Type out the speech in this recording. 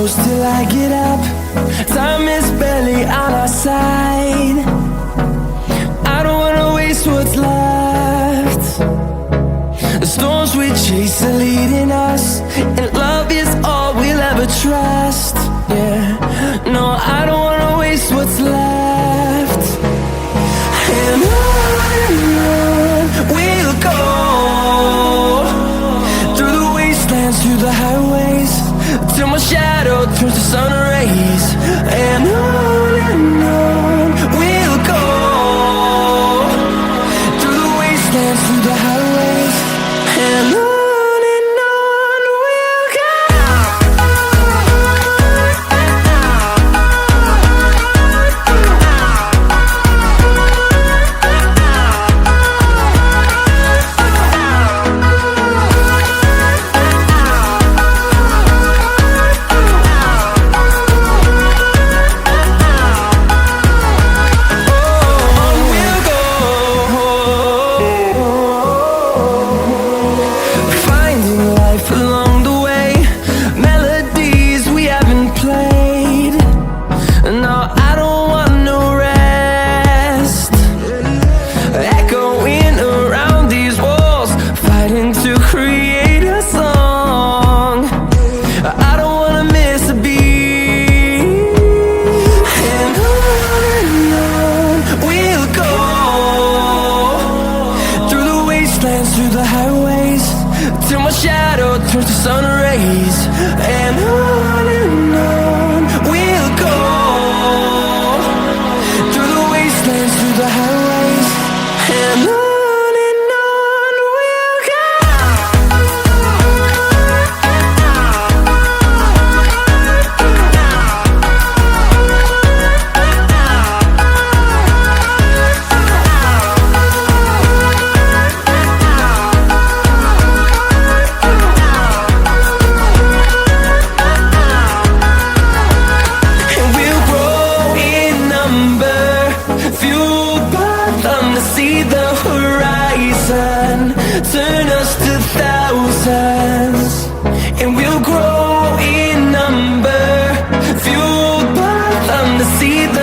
close till I get up. Time is barely on our side. I don't wanna waste what's left. The storms we chase are leading us, and love is all we'll ever trust. Yeah, no, I don't wanna waste what's left. And on we'll go, through the wastelands, through the highways, till my shadow turns to sun rays. And on we'll go, through the wastelands, through the highways, and on we'll go. Through the highways, till my shadow turns to sun rays. And on we'll go, through the wastelands, through the highways, and on we'll go. See the horizon, turn us to thousands, and we'll grow in number, fueled by them to see the